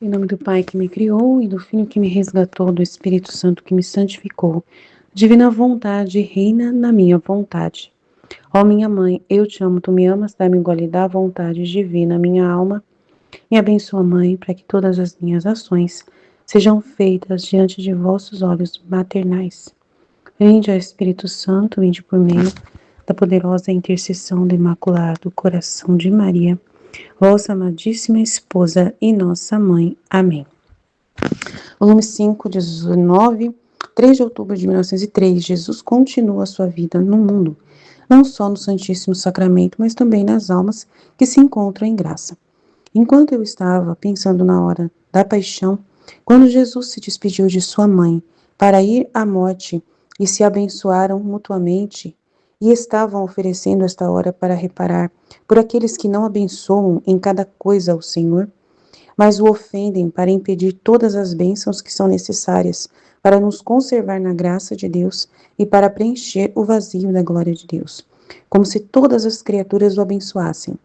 Em nome do Pai que me criou e do Filho que me resgatou, do Espírito Santo que me santificou. Divina vontade, reina na minha vontade. Ó minha mãe, eu te amo, tu me amas, dá-me gole da vontade divina, minha alma. Me abençoa, Mãe, para que todas as minhas ações sejam feitas diante de vossos olhos maternais. Vinde, ó Espírito Santo, vinde por meio da poderosa intercessão do Imaculado Coração de Maria, vossa amadíssima esposa e nossa mãe. Amém. Volume 5, 19, 3 de outubro de 1903. Jesus continua sua vida no mundo, não só no Santíssimo Sacramento, mas também nas almas que se encontram em graça. Enquanto eu estava pensando na hora da paixão, quando Jesus se despediu de sua mãe para ir à morte e se abençoaram mutuamente, e estavam oferecendo esta hora para reparar por aqueles que não abençoam em cada coisa ao Senhor, mas o ofendem para impedir todas as bênçãos que são necessárias para nos conservar na graça de Deus e para preencher o vazio da glória de Deus, como se todas as criaturas o abençoassem.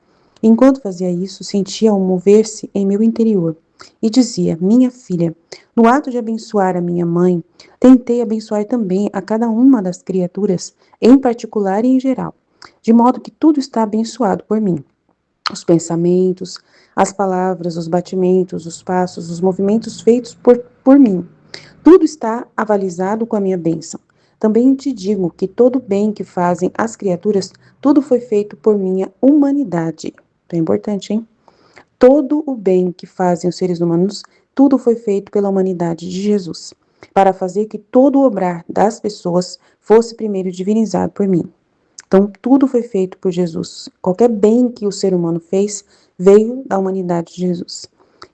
Enquanto fazia isso, sentia um mover-se em meu interior e dizia: minha filha, no ato de abençoar a minha mãe, tentei abençoar também a cada uma das criaturas, em particular e em geral, de modo que tudo está abençoado por mim. Os pensamentos, as palavras, os batimentos, os passos, os movimentos feitos por mim. Tudo está avalizado com a minha bênção. Também te digo que todo o bem que fazem as criaturas, tudo foi feito por minha humanidade. É importante, hein? Todo o bem que fazem os seres humanos, tudo foi feito pela humanidade de Jesus, para fazer que todo o obrar das pessoas fosse primeiro divinizado por mim. Então, tudo foi feito por Jesus. Qualquer bem que o ser humano fez, veio da humanidade de Jesus.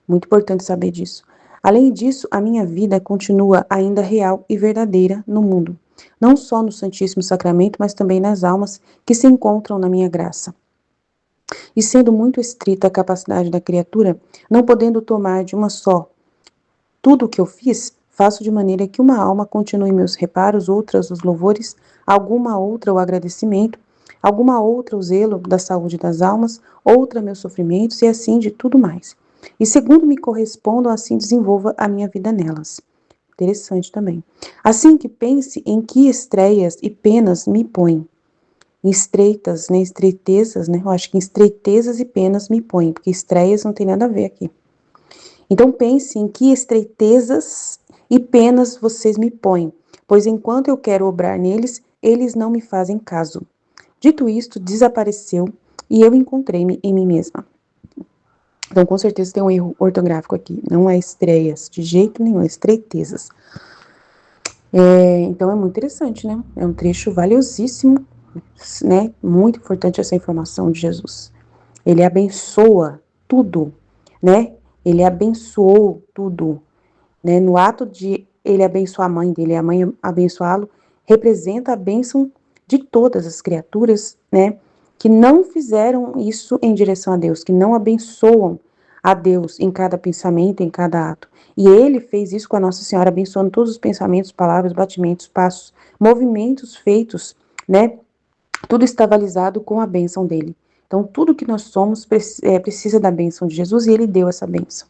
Muito importante saber disso. Além disso, a minha vida continua ainda real e verdadeira no mundo. Não só no Santíssimo Sacramento, mas também nas almas que se encontram na minha graça. E sendo muito estrita a capacidade da criatura, não podendo tomar de uma só tudo o que eu fiz, faço de maneira que uma alma continue meus reparos, outras os louvores, alguma outra o agradecimento, alguma outra o zelo da saúde das almas, outra meus sofrimentos e assim de tudo mais. E segundo me correspondam, assim desenvolva a minha vida nelas. Interessante também. Assim que pense em que estreias e penas me põe. Estreitas, né? Estreitezas, né? Eu acho que estreitezas e penas me põe, porque estreias não tem nada a ver aqui. Então pense em que estreitezas e penas vocês me põem, pois enquanto eu quero obrar neles, eles não me fazem caso. Dito isto, desapareceu e eu encontrei-me em mim mesma. Então, com certeza tem um erro ortográfico aqui. Não é estreias, de jeito nenhum, é estreitezas. Então, é muito interessante, né? É um trecho valiosíssimo, né? Muito importante essa informação de Jesus. Ele abençoa tudo, né? Ele abençoou tudo, né? No ato de ele abençoar a mãe dele, a mãe abençoá-lo, representa a bênção de todas as criaturas, né? Que não fizeram isso em direção a Deus, que não abençoam a Deus em cada pensamento, em cada ato. E ele fez isso com a Nossa Senhora, abençoando todos os pensamentos, palavras, batimentos, passos, movimentos feitos, né? Tudo está balizado com a bênção dele. Então, tudo que nós somos precisa da bênção de Jesus e ele deu essa bênção,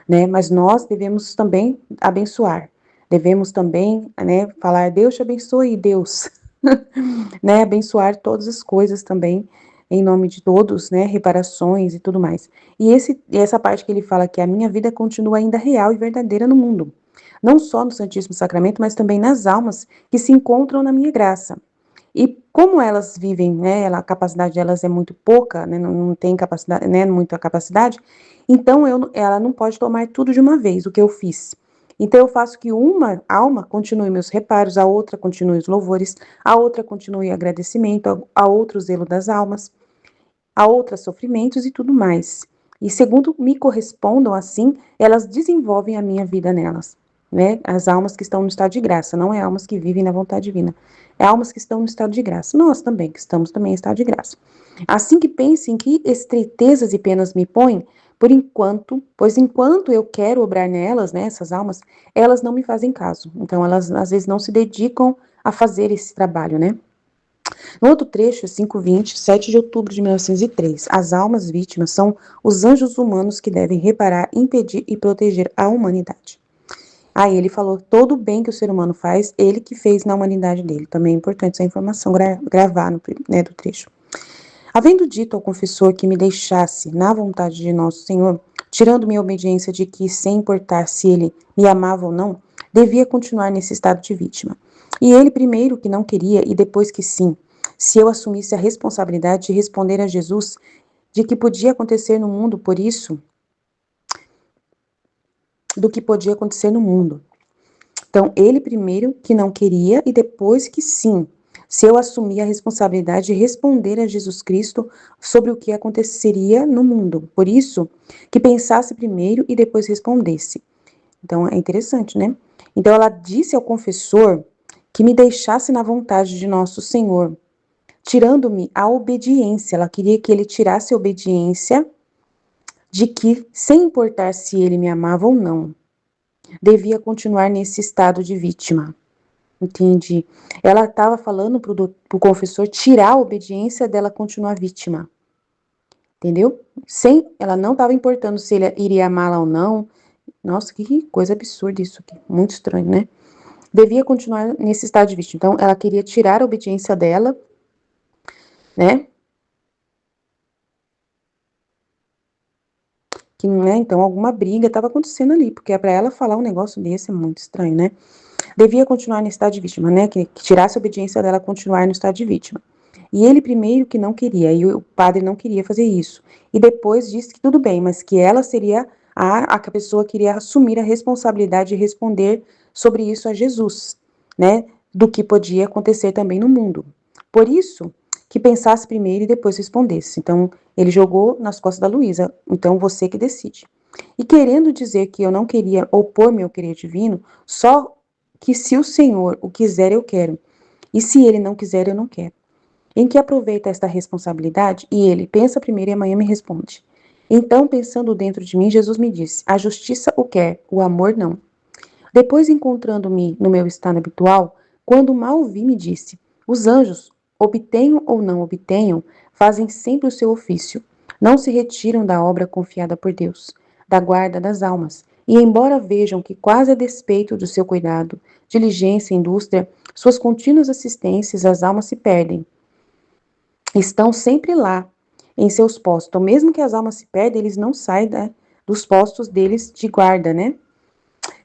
né? Mas nós devemos também abençoar. Devemos também, né, falar Deus te abençoe, Deus, né? Abençoar todas as coisas também, em nome de todos, né? Reparações e tudo mais. E essa parte que ele fala que a minha vida continua ainda real e verdadeira no mundo. Não só no Santíssimo Sacramento, mas também nas almas que se encontram na minha graça. E como elas vivem, né, a capacidade delas é muito pouca, né, não tem capacidade, né, muita capacidade, então ela não pode tomar tudo de uma vez, o que eu fiz. Então eu faço que uma alma continue meus reparos, a outra continue os louvores, a outra continue o agradecimento, a outra o zelo das almas, a outra sofrimentos e tudo mais. E segundo me correspondam assim, elas desenvolvem a minha vida nelas, né? As almas que estão no estado de graça, não é almas que vivem na vontade divina. É almas que estão no estado de graça. Nós também, que estamos também em estado de graça. Assim que pense em que estreitezas e penas me põem, pois enquanto eu quero obrar nelas, né, essas almas, elas não me fazem caso. Então, elas às vezes não se dedicam a fazer esse trabalho, né? No outro trecho, 5:20, 7 de outubro de 1903, as almas vítimas são os anjos humanos que devem reparar, impedir e proteger a humanidade. Aí ele falou todo o bem que o ser humano faz, ele que fez na humanidade dele. Também é importante essa informação gravar do trecho. Havendo dito ao confessor que me deixasse na vontade de nosso Senhor, tirando minha obediência de que, sem importar se ele me amava ou não, devia continuar nesse estado de vítima. E ele primeiro que não queria e depois que sim, se eu assumisse a responsabilidade de responder a Jesus de que podia acontecer no mundo, por isso, do que podia acontecer no mundo. Então, ele primeiro que não queria e depois que sim, se eu assumir a responsabilidade de responder a Jesus Cristo sobre o que aconteceria no mundo. Por isso, que pensasse primeiro e depois respondesse. Então, é interessante, né? Então, ela disse ao confessor que me deixasse na vontade de nosso Senhor, tirando-me a obediência. Ela queria que ele tirasse a obediência de que, sem importar se ele me amava ou não, devia continuar nesse estado de vítima. Entendi. Ela estava falando pro confessor tirar a obediência dela continuar vítima. Entendeu? Ela não estava importando se ele iria amá-la ou não. Nossa, que coisa absurda isso aqui. Muito estranho, né? Devia continuar nesse estado de vítima. Então, ela queria tirar a obediência dela, né? Que, né? Então, alguma briga estava acontecendo ali, porque para ela falar um negócio desse é muito estranho, né? Devia continuar no estado de vítima, né? Que tirasse a obediência dela continuar no estado de vítima. E ele primeiro que não queria, e o padre não queria fazer isso. E depois disse que tudo bem, mas que ela seria a pessoa que iria assumir a responsabilidade de responder sobre isso a Jesus, né? Do que podia acontecer também no mundo. Por isso, que pensasse primeiro e depois respondesse. Então, ele jogou nas costas da Luísa. Então, você que decide. E querendo dizer que eu não queria opor meu querer divino, só que se o Senhor o quiser, eu quero. E se ele não quiser, eu não quero. Em que aproveita esta responsabilidade? E ele pensa primeiro e amanhã me responde. Então, pensando dentro de mim, Jesus me disse: a justiça o quer, o amor não. Depois, encontrando-me no meu estado habitual, quando mal vi, me disse: os anjos, obtenham ou não obtenham, fazem sempre o seu ofício. Não se retiram da obra confiada por Deus, da guarda das almas. E embora vejam que, quase a despeito do seu cuidado, diligência e indústria, suas contínuas assistências, as almas se perdem. Estão sempre lá, em seus postos. Então, mesmo que as almas se perdem, eles não saem dos postos deles de guarda, né?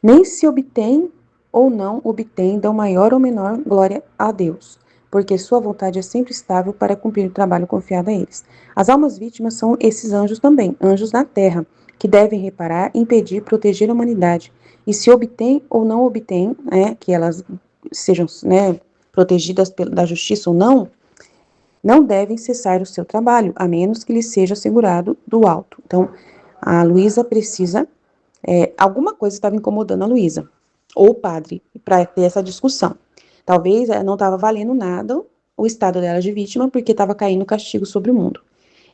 Nem se obtém ou não obtém, dão maior ou menor glória a Deus, porque sua vontade é sempre estável para cumprir o trabalho confiado a eles. As almas vítimas são esses anjos também, anjos na terra, que devem reparar, impedir, proteger a humanidade. E se obtém ou não obtém, né, que elas sejam, né, protegidas da justiça ou não, não devem cessar o seu trabalho, a menos que lhes seja assegurado do alto. Então, a Luísa precisa alguma coisa estava incomodando a Luísa, ou o padre, para ter essa discussão. Talvez não estava valendo nada o estado dela de vítima, porque estava caindo castigo sobre o mundo.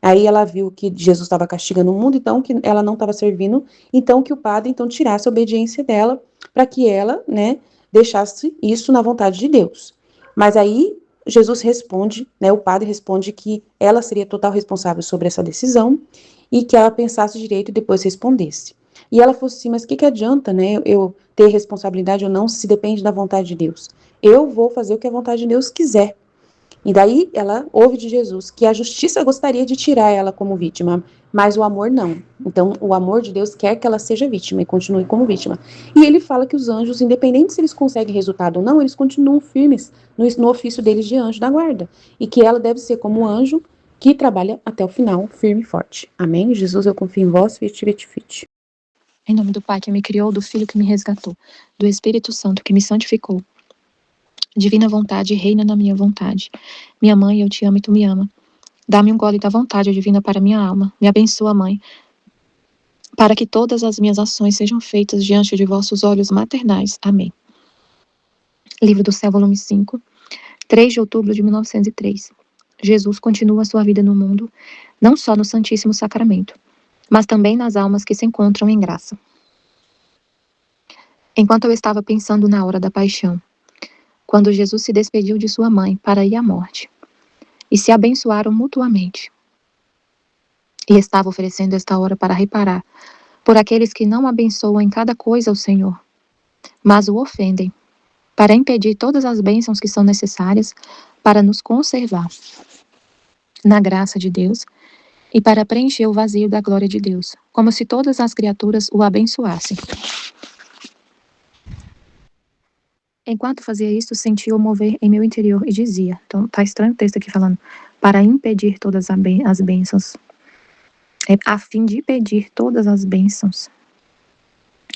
Aí ela viu que Jesus estava castigando o mundo, então que ela não estava servindo, então que o padre então tirasse a obediência dela, para que ela, né, deixasse isso na vontade de Deus. Mas aí Jesus responde, né, o padre responde que ela seria total responsável sobre essa decisão e que ela pensasse direito e depois respondesse. E ela falou assim, mas o que adianta, né, eu ter responsabilidade ou não, se depende da vontade de Deus? Eu vou fazer o que a vontade de Deus quiser. E daí ela ouve de Jesus que a justiça gostaria de tirar ela como vítima, mas o amor não. Então, o amor de Deus quer que ela seja vítima e continue como vítima. E ele fala que os anjos, independente se eles conseguem resultado ou não, eles continuam firmes no ofício deles de anjo da guarda. E que ela deve ser como anjo que trabalha até o final, firme e forte. Amém? Jesus, eu confio em vós, fit, fit, fit. Em nome do Pai que me criou, do Filho que me resgatou, do Espírito Santo que me santificou. Divina vontade, reina na minha vontade. Minha mãe, eu te amo e tu me ama. Dá-me um gole da vontade divina para minha alma. Me abençoa, mãe, para que todas as minhas ações sejam feitas diante de vossos olhos maternais. Amém. Livro do Céu, volume 5, 3 de outubro de 1903. Jesus continua sua vida no mundo, não só no Santíssimo Sacramento, mas também nas almas que se encontram em graça. Enquanto eu estava pensando na hora da paixão, quando Jesus se despediu de sua mãe para ir à morte, e se abençoaram mutuamente. E estava oferecendo esta hora para reparar por aqueles que não abençoam em cada coisa o Senhor, mas o ofendem, para impedir todas as bênçãos que são necessárias para nos conservar na graça de Deus e para preencher o vazio da glória de Deus, como se todas as criaturas o abençoassem. Enquanto fazia isto, sentia o mover em meu interior e dizia, então tá estranho o texto aqui falando, para impedir todas as bênçãos, a fim de impedir todas as bênçãos.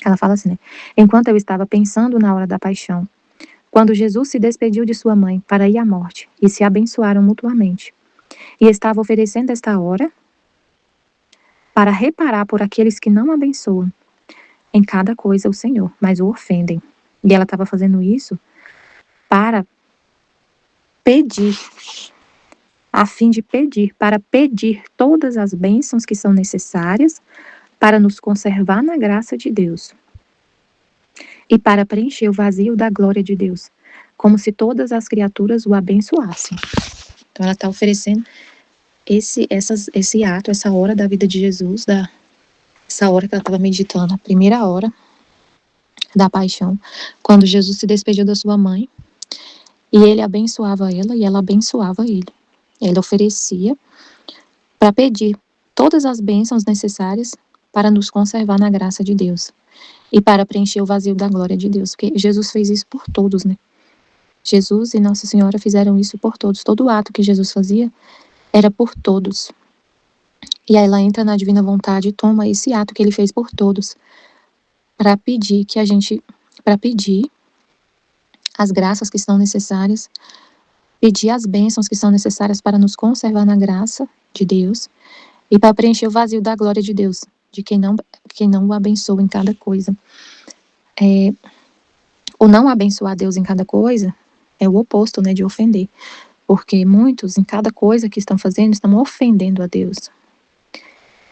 Ela fala assim, né? Enquanto eu estava pensando na hora da paixão, quando Jesus se despediu de sua mãe para ir à morte e se abençoaram mutuamente, e estava oferecendo esta hora para reparar por aqueles que não abençoam em cada coisa o Senhor, mas o ofendem. E ela estava fazendo isso para pedir, a fim de pedir, para pedir todas as bênçãos que são necessárias para nos conservar na graça de Deus e para preencher o vazio da glória de Deus, como se todas as criaturas o abençoassem. Então ela está oferecendo esse ato, essa hora da vida de Jesus, essa hora que ela estava meditando, a primeira hora da paixão, quando Jesus se despediu da sua mãe, e ele abençoava ela e ela abençoava ele. Ele oferecia para pedir todas as bênçãos necessárias para nos conservar na graça de Deus e para preencher o vazio da glória de Deus, porque Jesus fez isso por todos, né? Jesus e Nossa Senhora fizeram isso por todos. Todo ato que Jesus fazia era por todos. E aí ela entra na divina vontade e toma esse ato que ele fez por todos para pedir as graças que são necessárias, pedir as bênçãos que são necessárias para nos conservar na graça de Deus e para preencher o vazio da glória de Deus, de quem não o abençoa em cada coisa. O não abençoar Deus em cada coisa é o oposto, né, de ofender, porque muitos, em cada coisa que estão fazendo, estão ofendendo a Deus.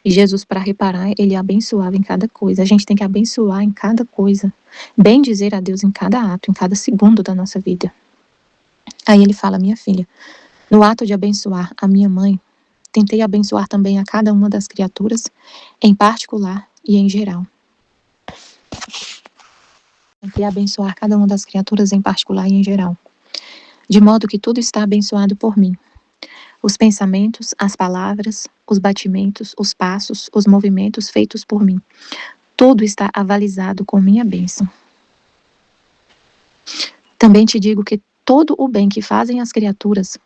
E Jesus, para reparar, ele abençoava em cada coisa. A gente tem que abençoar em cada coisa, bem dizer a Deus em cada ato, em cada segundo da nossa vida. Aí ele fala, minha filha, no ato de abençoar a minha mãe, tentei abençoar também a cada uma das criaturas, em particular e em geral. Tentei abençoar cada uma das criaturas em particular e em geral, de modo que tudo está abençoado por mim. Os pensamentos, as palavras, os batimentos, os passos, os movimentos feitos por mim. Tudo está avalizado com minha bênção. Também te digo que todo o bem que fazem as criaturas,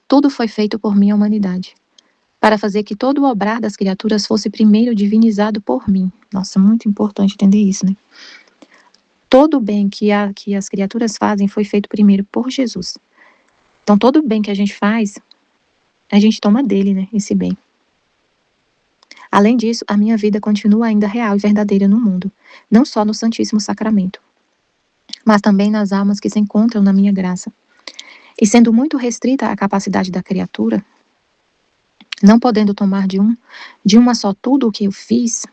tudo foi feito por minha humanidade, para fazer que todo o obrar das criaturas fosse primeiro divinizado por mim. Nossa, muito importante entender isso, né? Todo o bem que as criaturas fazem foi feito primeiro por Jesus. Então, todo o bem que a gente faz, a gente toma dele, né? Esse bem. Além disso, a minha vida continua ainda real e verdadeira no mundo, não só no Santíssimo Sacramento, mas também nas almas que se encontram na minha graça. E sendo muito restrita a capacidade da criatura, não podendo tomar de uma só tudo o que eu fiz,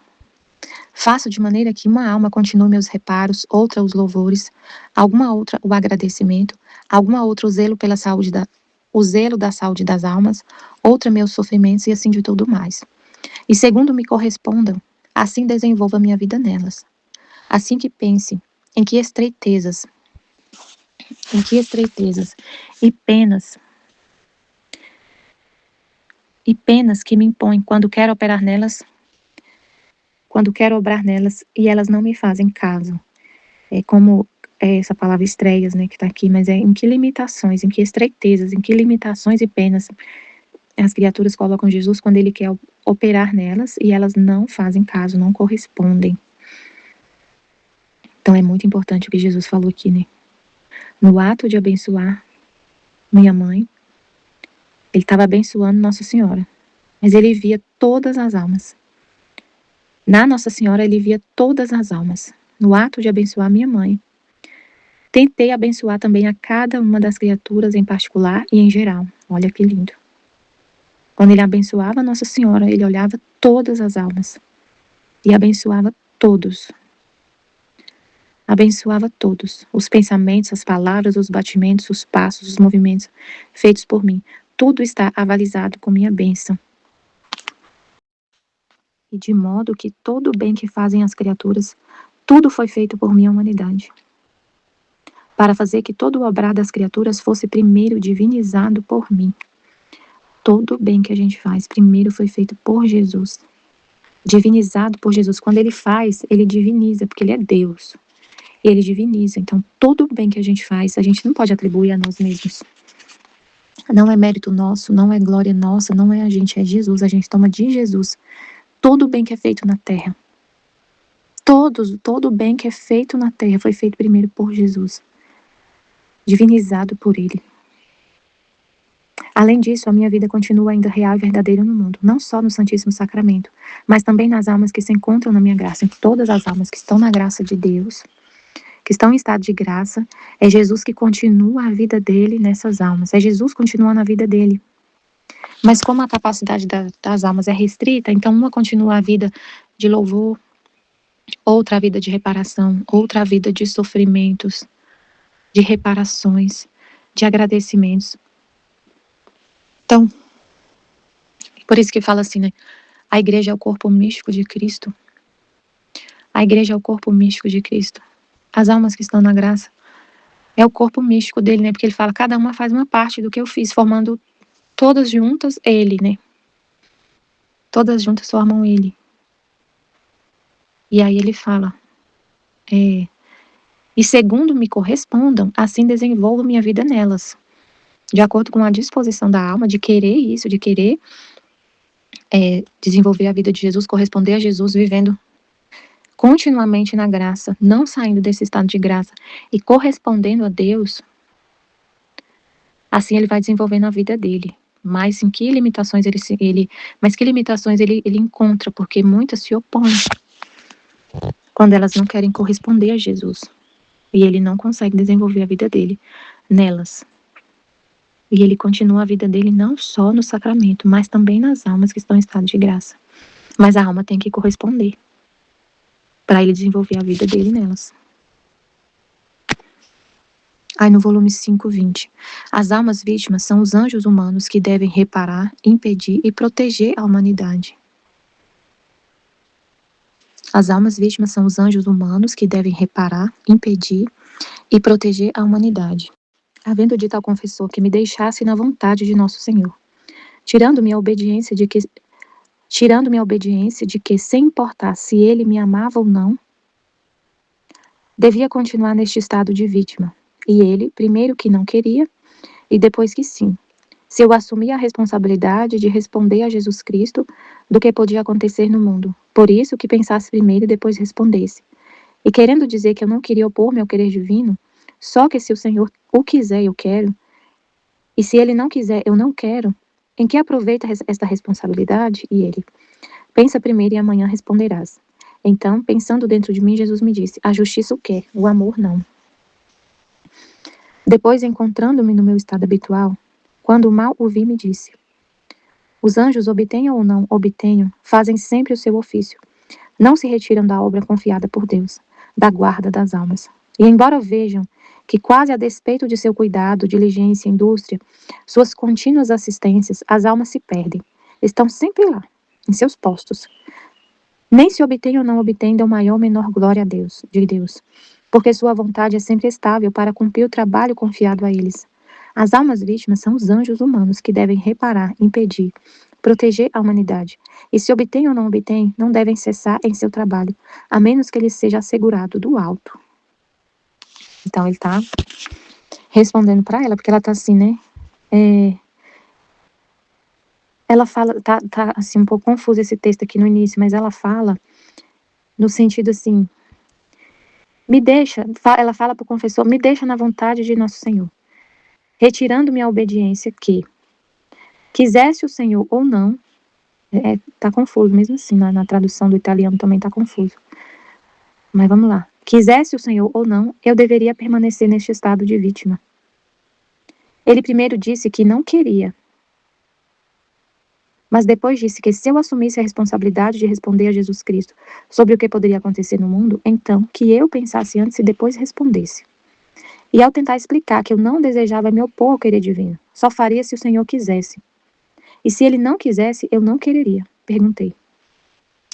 faço de maneira que uma alma continue meus reparos, outra os louvores, alguma outra o agradecimento, alguma outra o zelo pela saúde o zelo da saúde das almas, outra meus sofrimentos e assim de tudo mais. E segundo me correspondam, assim desenvolva minha vida nelas. Assim que pense em que estreitezas e penas que me impõem quando quero obrar nelas e elas não me fazem caso. É como essa palavra estreias, né, que está aqui, mas é em que limitações, em que estreitezas, em que limitações e penas as criaturas colocam Jesus quando ele quer operar nelas e elas não fazem caso, não correspondem. Então é muito importante o que Jesus falou aqui, né? No ato de abençoar minha mãe, ele estava abençoando Nossa Senhora, mas ele via todas as almas. Na Nossa Senhora, ele via todas as almas. No ato de abençoar minha mãe, tentei abençoar também a cada uma das criaturas em particular e em geral. Olha que lindo. Quando ele abençoava Nossa Senhora, ele olhava todas as almas e abençoava todos. Abençoava todos. Os pensamentos, as palavras, os batimentos, os passos, os movimentos feitos por mim. tudo está avalizado com minha bênção. E de modo que todo o bem que fazem as criaturas, tudo foi feito por minha humanidade, para fazer que todo o obrar das criaturas fosse primeiro divinizado por mim. Todo o bem que a gente faz, primeiro foi feito por Jesus, divinizado por Jesus. Quando ele faz, ele diviniza, porque ele é Deus. E ele diviniza. Então, todo o bem que a gente faz, a gente não pode atribuir a nós mesmos. Não é mérito nosso, não é glória nossa, não é a gente, é Jesus. A gente toma de Jesus todo o bem que é feito na terra. Todo o bem que é feito na terra foi feito primeiro por Jesus, divinizado por ele. Além disso, a minha vida continua ainda real e verdadeira no mundo, não só no Santíssimo Sacramento, mas também nas almas que se encontram na minha graça. Em todas as almas que estão na graça de Deus, que estão em estado de graça, é Jesus que continua a vida dele nessas almas. É Jesus continuando a vida dele. Mas como a capacidade das almas é restrita, então uma continua a vida de louvor, outra a vida de reparação, outra a vida de sofrimentos, de reparações, de agradecimentos. Então, por isso que fala assim, né? A igreja é o corpo místico de Cristo. A igreja é o corpo místico de Cristo. As almas que estão na graça é o corpo místico dele, né? Porque ele fala, cada uma faz uma parte do que eu fiz, formando todas juntas ele, né? Todas juntas formam ele. E aí ele fala, e segundo me correspondam, assim desenvolvo minha vida nelas. De acordo com a disposição da alma, de querer isso, de querer desenvolver a vida de Jesus, corresponder a Jesus, vivendo continuamente na graça, não saindo desse estado de graça e correspondendo a Deus, assim ele vai desenvolvendo a vida dele. Mas em que limitações ele encontra, porque muitas se opõem quando elas não querem corresponder a Jesus. E ele não consegue desenvolver a vida dele nelas. E ele continua a vida dele não só no sacramento, mas também nas almas que estão em estado de graça. Mas a alma tem que corresponder para ele desenvolver a vida dele nelas. Aí no volume 5:20. As almas vítimas são os anjos humanos que devem reparar, impedir e proteger a humanidade. As almas vítimas são os anjos humanos que devem reparar, impedir e proteger a humanidade. Havendo dito ao confessor que me deixasse na vontade de nosso Senhor, tirando-me a obediência de que, sem importar se ele me amava ou não, devia continuar neste estado de vítima. E ele, primeiro que não queria, e depois que sim. Se eu assumia a responsabilidade de responder a Jesus Cristo do que podia acontecer no mundo. Por isso que pensasse primeiro e depois respondesse. E querendo dizer que eu não queria opor-me ao querer divino, só que se o Senhor o quiser, eu quero, e se ele não quiser, eu não quero, em que aproveita esta responsabilidade? E ele, pensa primeiro e amanhã responderás. Então, pensando dentro de mim, Jesus me disse, a justiça o quer, o amor não. Depois, encontrando-me no meu estado habitual, quando o mal o vi, me disse, os anjos, obtenham ou não obtenham, fazem sempre o seu ofício. Não se retiram da obra confiada por Deus, da guarda das almas. E embora vejam que quase a despeito de seu cuidado, diligência, indústria, suas contínuas assistências, as almas se perdem. Estão sempre lá, em seus postos. Nem se obtém ou não obtém, dão maior ou menor glória a Deus, de Deus, porque sua vontade é sempre estável para cumprir o trabalho confiado a eles. As almas vítimas são os anjos humanos que devem reparar, impedir, proteger a humanidade. E se obtém ou não obtém, não devem cessar em seu trabalho, a menos que lhes seja assegurado do alto. Então ele está respondendo para ela, porque ela está assim, né? Ela fala, tá assim um pouco confuso esse texto aqui no início, mas ela fala no sentido assim, ela fala para o confessor, me deixa na vontade de nosso Senhor, retirando-me a obediência que, quisesse o Senhor ou não, tá confuso mesmo assim, na tradução do italiano também tá confuso. Mas vamos lá. Quisesse o Senhor ou não, eu deveria permanecer neste estado de vítima. Ele primeiro disse que não queria, mas depois disse que se eu assumisse a responsabilidade de responder a Jesus Cristo sobre o que poderia acontecer no mundo, então que eu pensasse antes e depois respondesse. E ao tentar explicar que eu não desejava me opor ao querer divino, só faria se o Senhor quisesse. E se ele não quisesse, eu não quereria. Perguntei: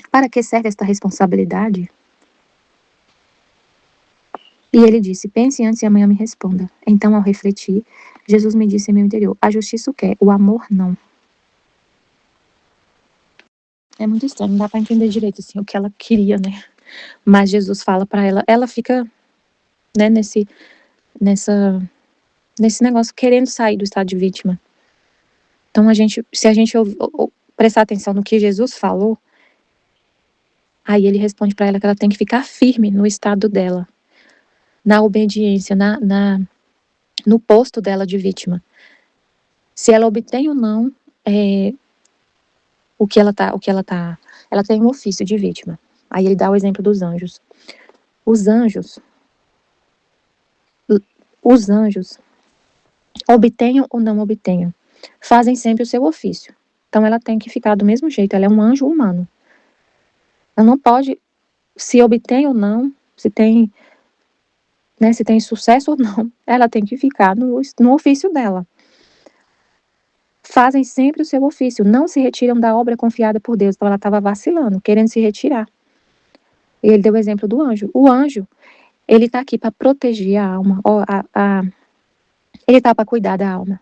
para que serve esta responsabilidade? E ele disse: pense antes e amanhã me responda. Então, ao refletir, Jesus me disse em meu interior: a justiça o quer, o amor não. É muito estranho, não dá para entender direito assim, o que ela queria, né? Mas Jesus fala para ela, ela fica, né, nesse negócio, querendo sair do estado de vítima. Então, se a gente prestar atenção no que Jesus falou, aí ele responde para ela que ela tem que ficar firme no estado dela, na obediência, no posto dela de vítima. Se ela obtém ou não ela tem um ofício de vítima. Aí ele dá o exemplo dos anjos. Os anjos obtenham ou não obtenham, fazem sempre o seu ofício. Então ela tem que ficar do mesmo jeito, ela é um anjo humano. Ela não pode, se obtém ou não, se tem sucesso ou não, ela tem que ficar no ofício dela. Fazem sempre o seu ofício, não se retiram da obra confiada por Deus. Então ela estava vacilando, querendo se retirar. E ele deu o exemplo do anjo. O anjo, ele está aqui para proteger a alma, ele está para cuidar da alma,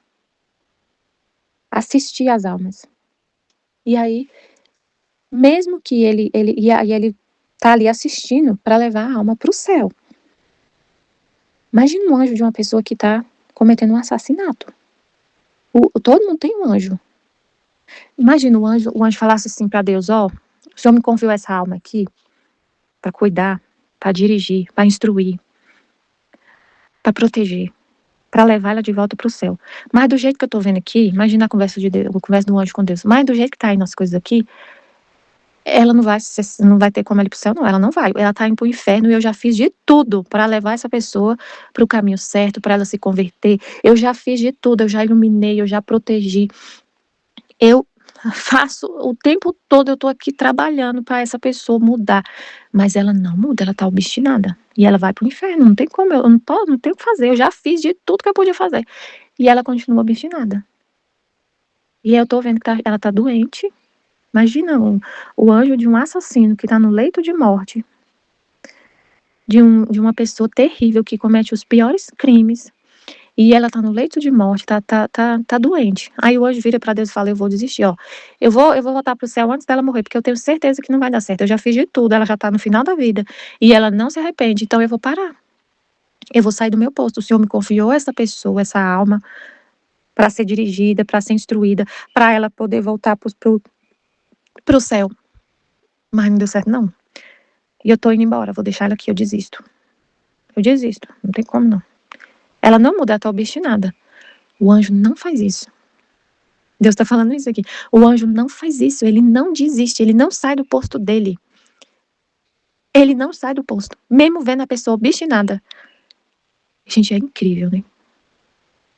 assistir às almas. E aí, mesmo que ele está ali assistindo para levar a alma para o céu. Imagina um anjo de uma pessoa que está cometendo um assassinato. Todo mundo tem um anjo. Imagina o anjo falasse assim para Deus: ó, o Senhor me confiou essa alma aqui para cuidar, para dirigir, para instruir, para proteger, para levar ela de volta para o céu. Mas do jeito que eu estou vendo aqui, imagina a conversa do anjo com Deus. Mas do jeito que está aí nas coisas aqui, ela não vai ter como ela ir pro céu, não. Ela não vai. Ela tá indo pro inferno e eu já fiz de tudo para levar essa pessoa pro caminho certo, para ela se converter. Eu já fiz de tudo, eu já iluminei, eu já protegi. Eu faço o tempo todo, eu tô aqui trabalhando para essa pessoa mudar. Mas ela não muda, ela tá obstinada. E ela vai pro inferno, não tem como, eu não tenho o que fazer. Eu já fiz de tudo que eu podia fazer. E ela continua obstinada. E eu tô vendo que ela tá doente. Imagina o anjo de um assassino que está no leito de morte, de uma pessoa terrível que comete os piores crimes, e ela está no leito de morte, tá doente. Aí o anjo vira para Deus e fala: eu vou desistir, ó. Eu vou voltar para o céu antes dela morrer, porque eu tenho certeza que não vai dar certo. Eu já fiz de tudo, ela já está no final da vida, e ela não se arrepende, então eu vou parar. Eu vou sair do meu posto. O Senhor me confiou essa pessoa, essa alma, para ser dirigida, para ser instruída, para ela poder voltar pro céu. Mas não deu certo, não. E eu tô indo embora, vou deixar ela aqui, eu desisto. Eu desisto, não tem como não. Ela não muda, ela tá obstinada. O anjo não faz isso. Deus tá falando isso aqui. O anjo não faz isso, ele não desiste, ele não sai do posto dele. Ele não sai do posto, mesmo vendo a pessoa obstinada. Gente, é incrível, né?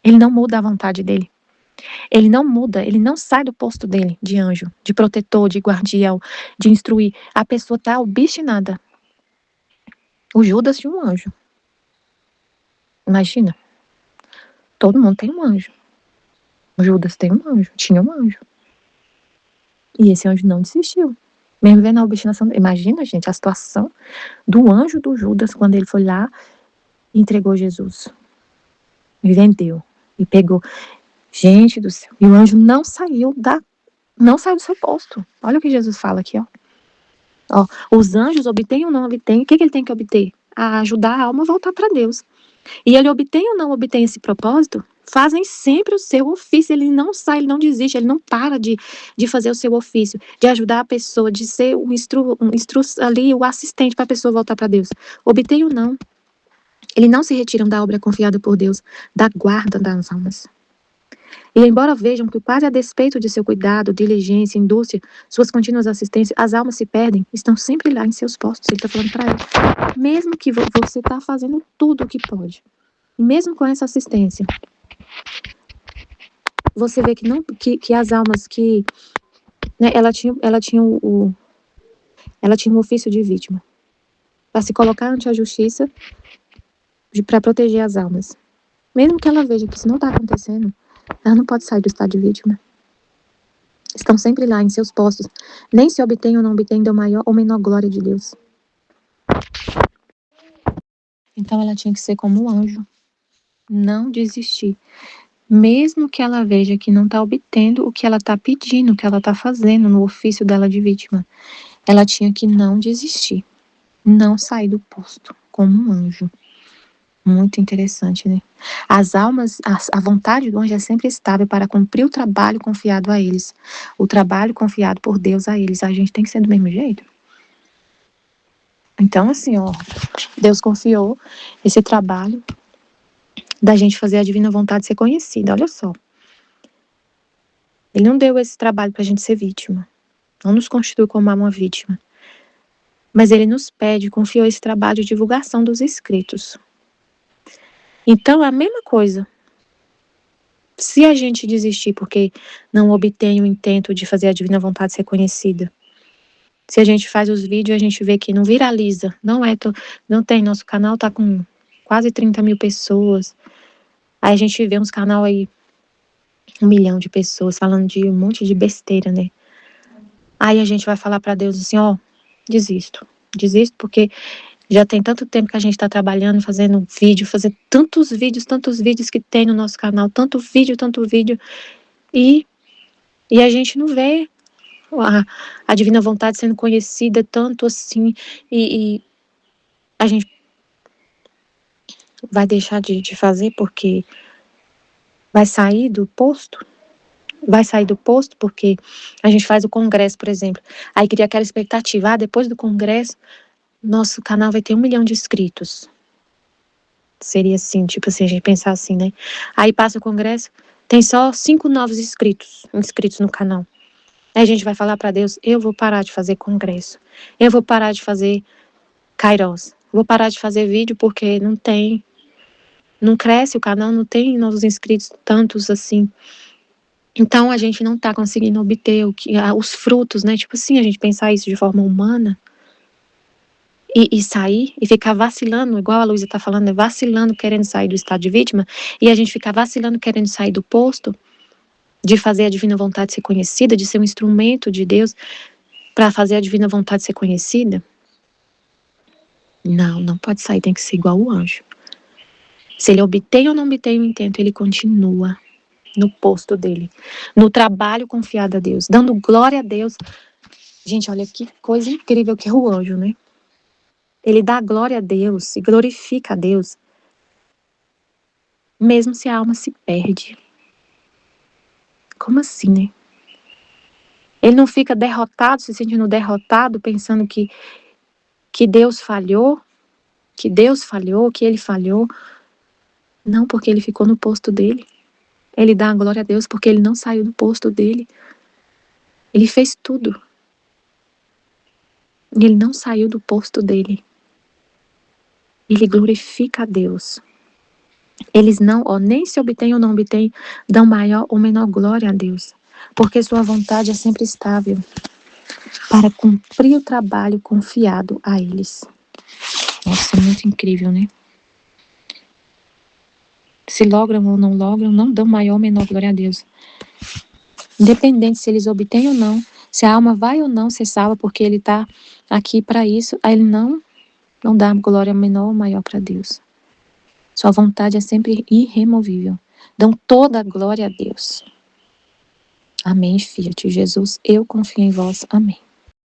Ele não muda a vontade dele. Ele não muda, ele não sai do posto dele, de anjo, de protetor, de guardião, de instruir. A pessoa tá obstinada. O Judas tinha um anjo. Imagina. Todo mundo tem um anjo. O Judas tem um anjo, tinha um anjo. E esse anjo não desistiu. Mesmo vendo a obstinação. Imagina, gente, a situação do anjo do Judas quando ele foi lá e entregou Jesus. E vendeu. E pegou. Gente do céu. E o anjo não saiu do seu posto. Olha o que Jesus fala aqui, ó. Os anjos obtêm ou não obtêm. O que ele tem que obter? A ajudar a alma a voltar para Deus. E ele obtém ou não obtém esse propósito, fazem sempre o seu ofício. Ele não sai, ele não desiste, ele não para de fazer o seu ofício, de ajudar a pessoa, de ser ali, o assistente para a pessoa voltar para Deus. Obtém ou não, eles não se retiram da obra confiada por Deus, da guarda das almas. E embora vejam que quase a despeito de seu cuidado, diligência, indústria, suas contínuas assistências, as almas se perdem, estão sempre lá em seus postos. Ele está falando para ela. Mesmo que você está fazendo tudo o que pode, mesmo com essa assistência, você vê que as almas que, né, ela tinha um ofício de vítima para se colocar ante a justiça para proteger as almas. Mesmo que ela veja que isso não está acontecendo, ela não pode sair do estado de vítima. Estão sempre lá em seus postos. Nem se obtém ou não obtém da maior ou menor glória de Deus. Então ela tinha que ser como um anjo. Não desistir. Mesmo que ela veja que não está obtendo o que ela está pedindo, o que ela está fazendo no ofício dela de vítima, ela tinha que não desistir. Não sair do posto como um anjo. Muito interessante, né? As almas, a vontade do anjo é sempre estável para cumprir o trabalho confiado a eles. O trabalho confiado por Deus a eles. A gente tem que ser do mesmo jeito. Então, assim, ó, Deus confiou esse trabalho da gente fazer a divina vontade ser conhecida. Olha só. Ele não deu esse trabalho para a gente ser vítima. Não nos constitui como uma vítima. Mas ele nos pede, confiou esse trabalho de divulgação dos escritos. Então, é a mesma coisa. Se a gente desistir porque não obtém o intento de fazer a divina vontade ser conhecida, se a gente faz os vídeos e a gente vê que não viraliza, não tem, nosso canal tá com quase 30 mil pessoas, aí a gente vê uns canal aí, 1 milhão de pessoas falando de um monte de besteira, né? Aí a gente vai falar para Deus assim, ó, desisto porque já tem tanto tempo que a gente está trabalhando, fazendo vídeo, fazer tantos vídeos que tem no nosso canal, tanto vídeo, e a gente não vê a divina vontade sendo conhecida tanto assim, e a gente vai deixar de fazer porque vai sair do posto? Vai sair do posto porque a gente faz o congresso, por exemplo, aí cria aquela expectativa, depois do congresso, nosso canal vai ter 1 milhão de inscritos. Seria assim, tipo assim, a gente pensar assim, né? Aí passa o congresso, tem só 5 novos inscritos no canal. Aí a gente vai falar para Deus, eu vou parar de fazer congresso, eu vou parar de fazer Kairos, vou parar de fazer vídeo porque não cresce o canal, não tem novos inscritos tantos assim. Então a gente não tá conseguindo obter os frutos, né? Tipo assim, a gente pensar isso de forma humana e sair e ficar vacilando, igual a Luísa tá falando, né? Vacilando, querendo sair do estado de vítima, e a gente ficar vacilando, querendo sair do posto, de fazer a divina vontade ser conhecida, de ser um instrumento de Deus para fazer a divina vontade ser conhecida. Não pode sair, tem que ser igual o anjo. Se ele obtém ou não obtém o intento, ele continua no posto dele, no trabalho confiado a Deus, dando glória a Deus. Gente, olha que coisa incrível que é o anjo, né? Ele dá glória a Deus e glorifica a Deus, mesmo se a alma se perde. Como assim, né? Ele não fica derrotado, se sentindo derrotado, pensando que Deus falhou, que ele falhou. Não, porque ele ficou no posto dele. Ele dá a glória a Deus porque ele não saiu do posto dele. Ele fez tudo. E ele não saiu do posto dele. Ele glorifica a Deus. Eles não, nem se obtêm ou não obtêm, dão maior ou menor glória a Deus. Porque sua vontade é sempre estável para cumprir o trabalho confiado a eles. Nossa, é muito incrível, né? Se logram ou não dão maior ou menor glória a Deus. Independente se eles obtêm ou não, se a alma vai ou não ser salva, porque ele está aqui para isso, aí ele não dá glória menor ou maior para Deus. Sua vontade é sempre irremovível. Dão toda a glória a Deus. Amém, Fiat Jesus, eu confio em vós. Amém.